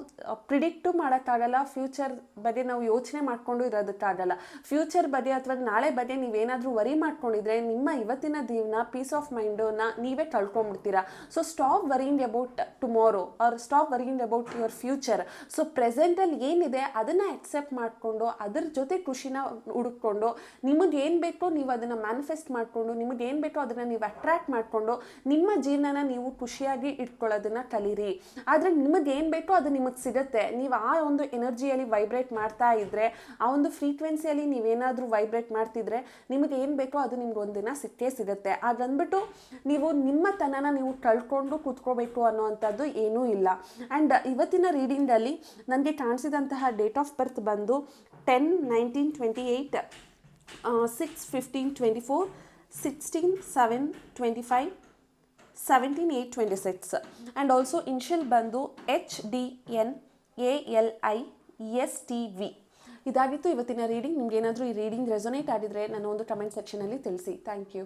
ಪ್ರಿಡಿಕ್ಟು ಮಾಡೋಕ್ಕಾಗಲ್ಲ, ಫ್ಯೂಚರ್ ಬಗ್ಗೆ ನಾವು ಯೋಚನೆ ಮಾಡಿಕೊಂಡು ಇರೋದಕ್ಕಾಗಲ್ಲ. ಫ್ಯೂಚರ್ ಬಗ್ಗೆ ಅಥವಾ ನಾಳೆ ಬಗ್ಗೆ ನೀವೇನಾದರೂ ವರಿ ಮಾಡ್ಕೊಂಡಿದ್ರೆ ನಿಮ್ಮ ಇವತ್ತಿನ ಜೀವನ ಪೀಸ್ ಆಫ್ ಮೈಂಡನ್ನ ನೀವೇ ಕಳ್ಕೊಂಡ್ಬಿಡ್ತೀರಾ. So stop worrying about tomorrow or stop worrying about your future. So ಪ್ರೆಸೆಂಟಲ್ಲಿ ಏನಿದೆ ಅದನ್ನು ಅಕ್ಸೆಪ್ಟ್ ಮಾಡಿಕೊಂಡು ಅದ್ರ ಜೊತೆ ಖುಷಿನ ಹುಡುಕೊಂಡು ನಿಮಗೆ ಏನು ಬೇಕೋ ನೀವು ಅದನ್ನು ಮ್ಯಾನಿಫೆಸ್ಟ್ ಮಾಡಿಕೊಂಡು ನಿಮಗೆ ಏನು ಬೇಕೋ ಅದನ್ನು ನೀವು ಅಟ್ರ್ಯಾಕ್ಟ್ ಮಾಡಿಕೊಂಡು ನಿಮ್ಮ ಜೀವನನ ನೀವು ಖುಷಿಯಾಗಿ ಇಟ್ಕೊಳ್ಳೋದನ್ನು ಕಲೀರಿ. ಆದರೆ ನಿಮಗೆ ಏನು ಬೇಕೋ ಅದು ನಿಮಗೆ ಸಿಗುತ್ತೆ. ನೀವು ಆ ಒಂದು ಎನರ್ಜಿಯಲ್ಲಿ ವೈಬ್ರೇಟ್ ಮಾಡ್ತಾ ಇದ್ದರೆ, ಆ ಒಂದು ಫ್ರೀಕ್ವೆನ್ಸಿಯಲ್ಲಿ ನೀವೇನಾದರೂ ವೈಬ್ರೇಟ್ ಮಾಡ್ತಿದ್ರೆ ನಿಮಗೆ ಏನು ಬೇಕೋ ಅದು ನಿಮ್ಗೆ ಒಂದಿನ ಸಿಕ್ಕೇ ಸಿಗುತ್ತೆ. ಅದಂದ್ಬಿಟ್ಟು ನೀವು ನಿಮ್ಮ ತನನ ನೀವು ಕಳ್ಕೊಂಡು ಕೂತ್ಕೋಬೇಕು ಅನ್ನೋವಂಥದ್ದು ಏನೂ ಇಲ್ಲ. ಆ್ಯಂಡ್ ಇವತ್ತಿನ ರೀಡಿಂಗಲ್ಲಿ ನನಗೆ ಕಾಣಿಸಿದಂತಹ ಡೇಟ್ ಆಫ್ ಬರ್ತ್ ಬಂದು 10/19/28, 6/15/24, 16/7/25, 17/8/26 ಆ್ಯಂಡ್ ಆಲ್ಸೋ ಇನ್ಷಿಯಲ್ ಬಂದು HDNALISTV. ಇದಾಗಿತ್ತು ಇವತ್ತಿನ ರೀಡಿಂಗ್. ನಿಮ್ಗೆ ಏನಾದರೂ ಈ ರೀಡಿಂಗ್ ರೆಸೊನೇಟ್ ಆಗಿದ್ರೆ ನನ್ನ ಒಂದು ಕಮೆಂಟ್ ಸೆಕ್ಷನಲ್ಲಿ ತಿಳಿಸಿ. Thank you.